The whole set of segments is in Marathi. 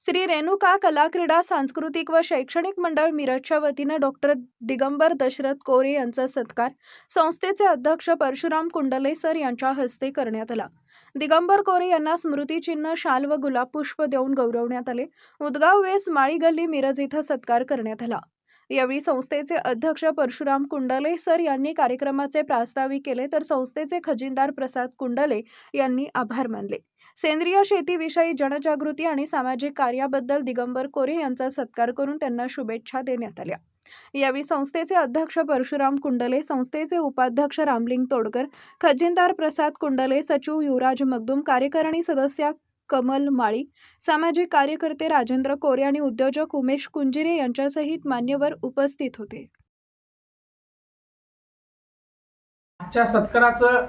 श्री रेणुका कला क्रीडा सांस्कृतिक व शैक्षणिक मंडळ मिरजच्या वतीने डॉक्टर दिगंबर दशरथ कोरे यांचा सत्कार संस्थेचे अध्यक्ष परशुराम कुंडले सर यांच्या हस्ते करण्यात आला। दिगंबर कोरे यांना स्मृतिचिन्ह, शाल व गुलाब पुष्प देऊन गौरवण्यात आले। उदगाव वेस माळी गल्ली मिरज इथं सत्कार करण्यात आला। यावेळी संस्थेचे अध्यक्ष परशुराम कुंडले सर यांनी कार्यक्रमाचे प्रास्ताविक केले, तर संस्थेचे खजिनदार प्रसाद कुंडले यांनी आभार मानले। सेंद्रिय शेतीविषयी जनजागृती आणि सामाजिक कार्याबद्दल दिगंबर कोरे यांचा सत्कार करून त्यांना शुभेच्छा देण्यात आल्या। यावेळी संस्थेचे अध्यक्ष परशुराम कुंडले, संस्थेचे उपाध्यक्ष रामलिंग तोडकर, खजिनदार प्रसाद कुंडले, सचिव युवराज मगदूम, कार्यकारिणी सदस्य कमल माळी, सामाजिक कार्यकर्ते राजेंद्र कोरे आणि उद्योजक उमेश कुंजिरे यांच्यासहित मान्यवर उपस्थित होते। आजच्या सत्काराचं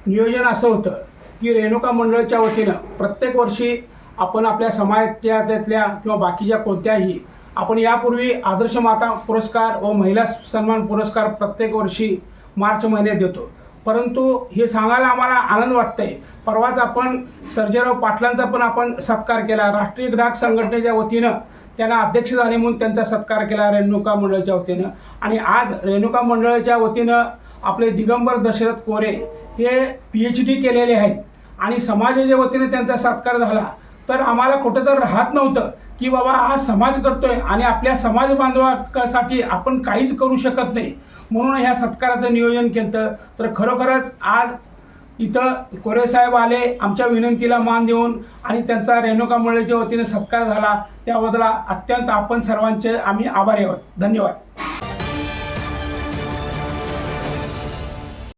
नियोजन असं होतं की रेणुका मंडळाच्या वतीनं प्रत्येक वर्षी आपण आपल्या समाजातल्या किंवा बाकीच्या कोणत्याही आपण यापूर्वी आदर्श माता पुरस्कार व महिला सन्मान पुरस्कार प्रत्येक वर्षी मार्च महिन्यात देतो, परंतु हे सांगायला आम्हाला आनंद वाटतंय। परवाच आपण सर्जेराव पाटलांचा पण आपण सत्कार केला। राष्ट्रीय ग्राहक संघटनेच्या वतीनं त्यांना अध्यक्ष झाले म्हणून त्यांचा सत्कार केला रेणुका मंडळाच्या वतीनं। आणि आज रेणुका मंडळाच्या वतीनं आपले दिगंबर दशरथ कोरे हे PhD केलेले आहेत आणि समाजाच्या वतीने त्यांचा सत्कार झाला, तर आम्हाला कुठंतरी राहत नव्हतं की बाबा हा समाज करतोय आणि आपल्या समाज बांधवासाठी आपण काहीच करू शकत नाही, म्हणून ह्या सत्काराचं नियोजन केलं। तर खरोखरच आज इथं कोरे साहेब आले, आमच्या विनंतीला मान देऊन आणि त्यांचा रेणुका मंडळाच्या वतीने सत्कार झाला, त्याबद्दल अत्यंत आपण सर्वांचे आम्ही आभारी आहोत। धन्यवाद।